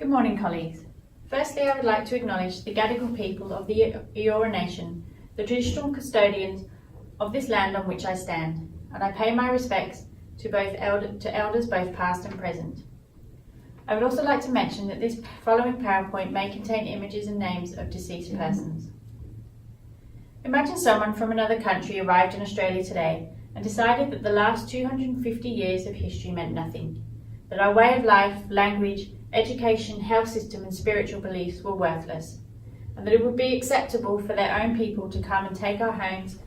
Good morning, colleagues. Firstly, I would like to acknowledge the Gadigal people of the Eora Nation, the traditional custodians of this land on which I stand, and I pay my respects to elders both past and present. I would also like to mention that this following PowerPoint may contain images and names of deceased persons. Imagine someone from another country arrived in Australia today and decided that the last 250 years of history meant nothing, that our way of life, language, education, health system and spiritual beliefs were worthless, and that it would be acceptable for their own people to come and take our homes,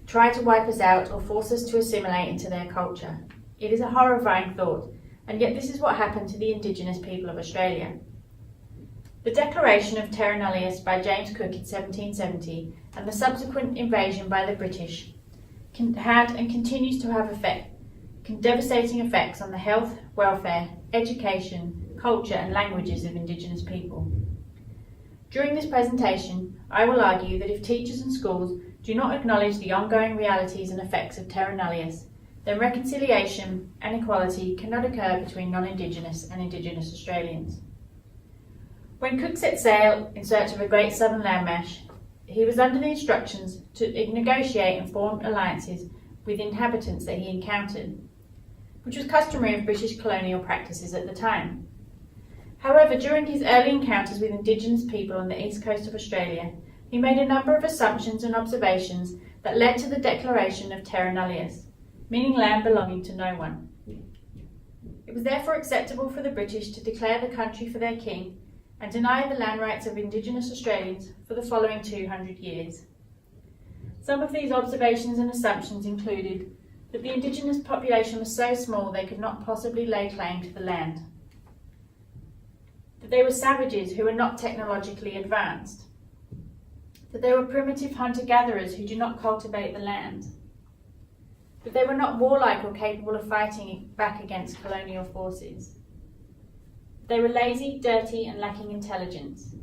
try to wipe us out or force us to assimilate into their culture. It is a horrifying thought, and yet this is what happened to the Indigenous people of Australia. The declaration of Terra Nullius by James Cook in 1770 and the subsequent invasion by the British had and continues to have devastating effects on the health, welfare, education, culture and languages of Indigenous people. During this presentation, I will argue that if teachers and schools do not acknowledge the ongoing realities and effects of Terra Nullius, then reconciliation and equality cannot occur between non-Indigenous and Indigenous Australians. When Cook set sail in search of a great southern landmass, he was under the instructions to negotiate and form alliances with inhabitants that he encountered, which was customary of British colonial practices at the time. However, during his early encounters with Indigenous people on the east coast of Australia, he made a number of assumptions and observations that led to the declaration of Terra Nullius, meaning land belonging to no one. It was therefore acceptable for the British to declare the country for their king and deny the land rights of Indigenous Australians for the following 200 years. Some of these observations and assumptions included that the Indigenous population was so small they could not possibly lay claim to the land, that they were savages who were not technologically advanced, that they were primitive hunter-gatherers who did not cultivate the land, that they were not warlike or capable of fighting back against colonial forces. They were lazy, dirty and lacking intelligence.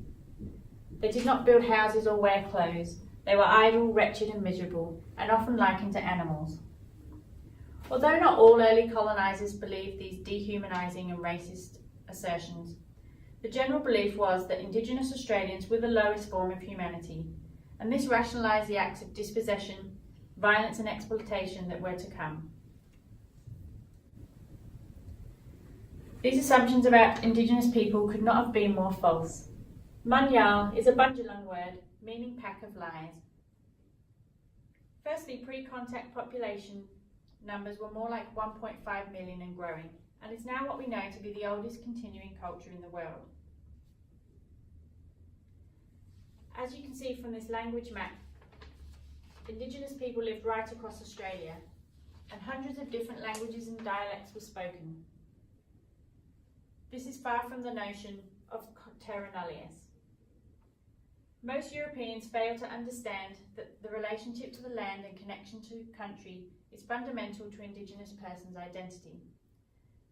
They did not build houses or wear clothes. They were idle, wretched and miserable, and often likened to animals. Although not all early colonisers believed these dehumanising and racist assertions, the general belief was that Indigenous Australians were the lowest form of humanity, and this rationalised the acts of dispossession, violence and exploitation that were to come. These assumptions about Indigenous people could not have been more false. Munyal is a Bundjalung word meaning pack of lies. Firstly, pre-contact population numbers were more like 1.5 million and growing, and is now what we know to be the oldest continuing culture in the world. As you can see from this language map, Indigenous people lived right across Australia, and hundreds of different languages and dialects were spoken. This is far from the notion of Terra Nullius. Most Europeans fail to understand that the relationship to the land and connection to country is fundamental to Indigenous persons' identity.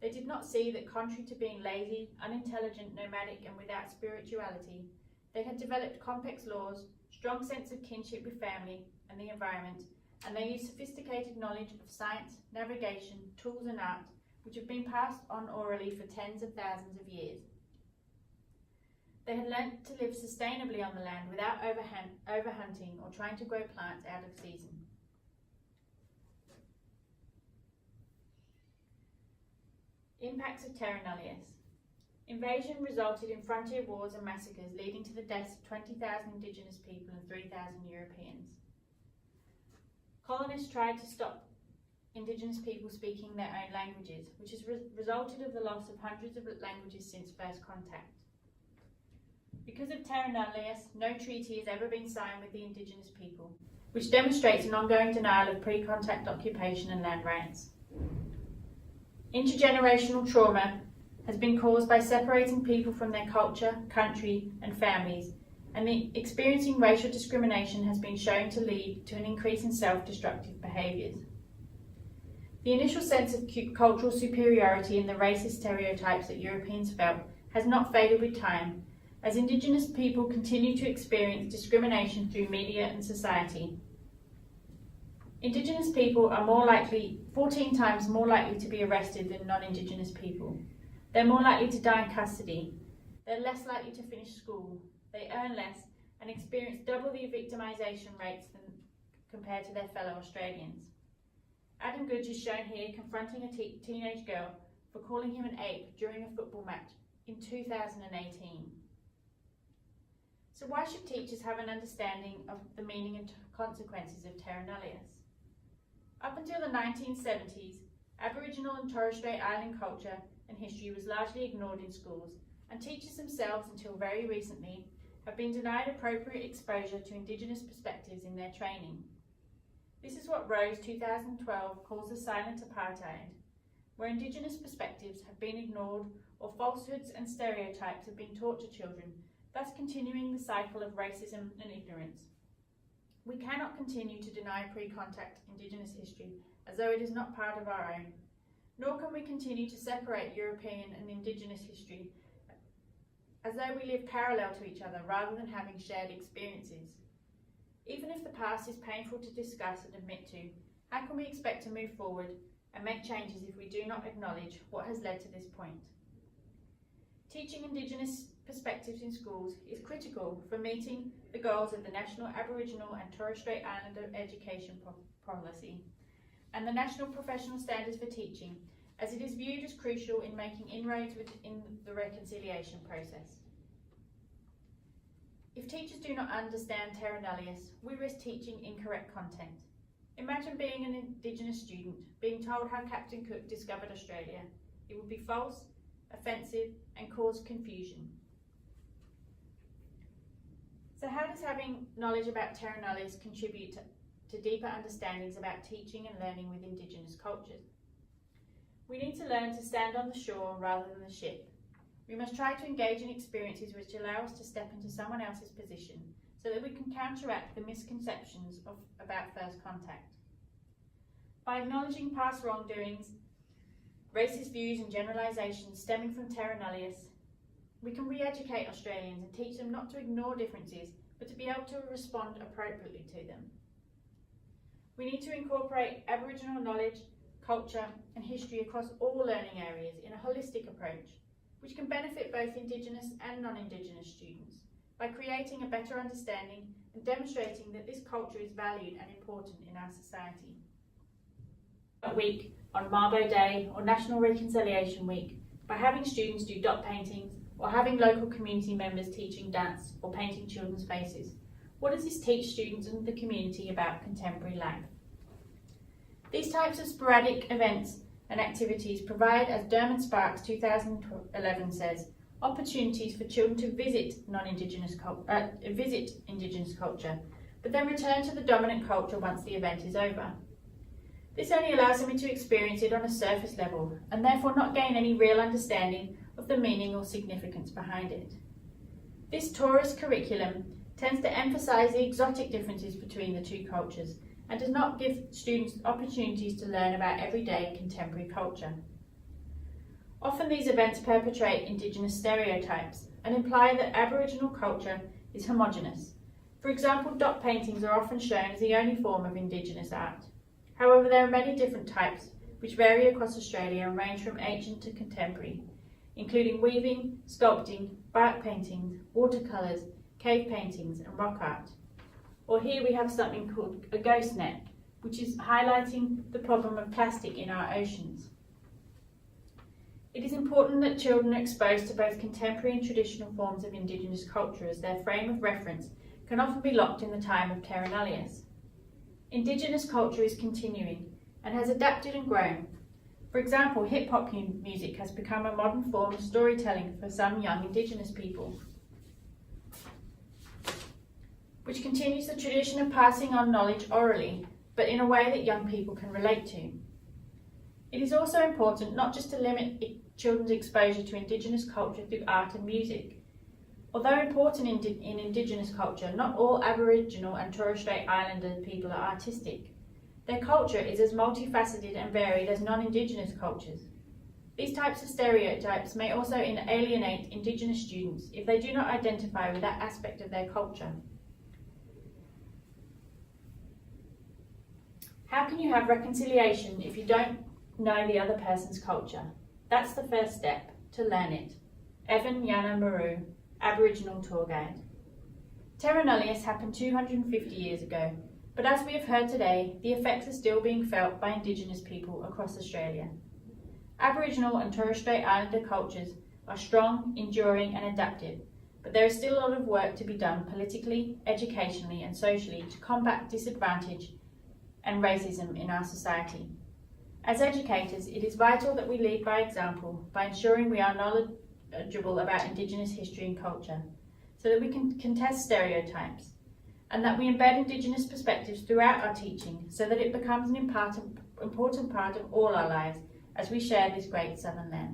They did not see that, contrary to being lazy, unintelligent, nomadic and without spirituality, they had developed complex laws, strong sense of kinship with family and the environment, and they used sophisticated knowledge of science, navigation, tools and art, which have been passed on orally for tens of thousands of years. They had learnt to live sustainably on the land without overhunting or trying to grow plants out of season. Impacts of Terra Nullius. Invasion resulted in frontier wars and massacres, leading to the deaths of 20,000 Indigenous people and 3,000 Europeans. Colonists tried to stop Indigenous people speaking their own languages, which has resulted in the loss of hundreds of languages since first contact. Because of Terra Nullius, no treaty has ever been signed with the Indigenous people, which demonstrates an ongoing denial of pre-contact occupation and land rights. Intergenerational trauma has been caused by separating people from their culture, country and families, and experiencing racial discrimination has been shown to lead to an increase in self-destructive behaviours. The initial sense of cultural superiority and the racist stereotypes that Europeans felt has not faded with time, as Indigenous people continue to experience discrimination through media and society. Indigenous people are 14 times more likely to be arrested than non-Indigenous people. They're more likely to die in custody. They're less likely to finish school. They earn less and experience double the victimisation rates than compared to their fellow Australians. Adam Goodes is shown here confronting a teenage girl for calling him an ape during a football match in 2018. So why should teachers have an understanding of the meaning and consequences of terra nullius? Up until the 1970s, Aboriginal and Torres Strait Island culture and history was largely ignored in schools, and teachers themselves, until very recently, have been denied appropriate exposure to Indigenous perspectives in their training. This is what Rose 2012 calls the silent apartheid, where Indigenous perspectives have been ignored or falsehoods and stereotypes have been taught to children, thus continuing the cycle of racism and ignorance. We cannot continue to deny pre-contact Indigenous history as though it is not part of our own, nor can we continue to separate European and Indigenous history as though we live parallel to each other rather than having shared experiences. Even if the past is painful to discuss and admit to, how can we expect to move forward and make changes if we do not acknowledge what has led to this point? Teaching Indigenous perspectives in schools is critical for meeting the goals of the National Aboriginal and Torres Strait Islander Education Policy and the National Professional Standards for Teaching, as it is viewed as crucial in making inroads within the reconciliation process. If teachers do not understand terra nullius, we risk teaching incorrect content. Imagine being an Indigenous student being told how Captain Cook discovered Australia. It would be false, offensive, and cause confusion. So how does having knowledge about terra nullius contribute to deeper understandings about teaching and learning with Indigenous cultures? We need to learn to stand on the shore rather than the ship. We must try to engage in experiences which allow us to step into someone else's position so that we can counteract the misconceptions about first contact. By acknowledging past wrongdoings, racist views and generalisations stemming from terra nullius, we can re-educate Australians and teach them not to ignore differences, but to be able to respond appropriately to them. We need to incorporate Aboriginal knowledge, culture and history across all learning areas in a holistic approach, which can benefit both Indigenous and non-Indigenous students by creating a better understanding and demonstrating that this culture is valued and important in our society. A week on Mabo Day or National Reconciliation Week by having students do dot paintings or having local community members teaching dance or painting children's faces. What does this teach students and the community about contemporary life? These types of sporadic events and activities provide, as Dermot Sparks 2011 says, opportunities for children to visit Indigenous culture, but then return to the dominant culture once the event is over. This only allows them to experience it on a surface level and therefore not gain any real understanding of the meaning or significance behind it. This tourist curriculum tends to emphasise the exotic differences between the two cultures and does not give students opportunities to learn about everyday contemporary culture. Often these events perpetrate Indigenous stereotypes and imply that Aboriginal culture is homogenous. For example, dot paintings are often shown as the only form of Indigenous art. However, there are many different types which vary across Australia and range from ancient to contemporary, including weaving, sculpting, bark paintings, watercolours, cave paintings and rock art. Or here we have something called a ghost net, which is highlighting the problem of plastic in our oceans. It is important that children are exposed to both contemporary and traditional forms of Indigenous culture, as their frame of reference can often be locked in the time of terra nullius. Indigenous culture is continuing and has adapted and grown. For example, hip-hop music has become a modern form of storytelling for some young Indigenous people, which continues the tradition of passing on knowledge orally, but in a way that young people can relate to. It is also important not just to limit children's exposure to Indigenous culture through art and music. Although important in Indigenous culture, not all Aboriginal and Torres Strait Islander people are artistic. Their culture is as multifaceted and varied as non-Indigenous cultures. These types of stereotypes may also alienate Indigenous students if they do not identify with that aspect of their culture. How can you have reconciliation if you don't know the other person's culture? That's the first step, to learn it. Evan Yana Maru, Aboriginal Tour Guide. Terra Nullius happened 250 years ago, but as we have heard today, the effects are still being felt by Indigenous people across Australia. Aboriginal and Torres Strait Islander cultures are strong, enduring and adaptive, but there is still a lot of work to be done politically, educationally and socially to combat disadvantage and racism in our society. As educators, it is vital that we lead by example by ensuring we are knowledgeable about Indigenous history and culture, so that we can contest stereotypes, and that we embed Indigenous perspectives throughout our teaching so that it becomes an important part of all our lives as we share this great southern land.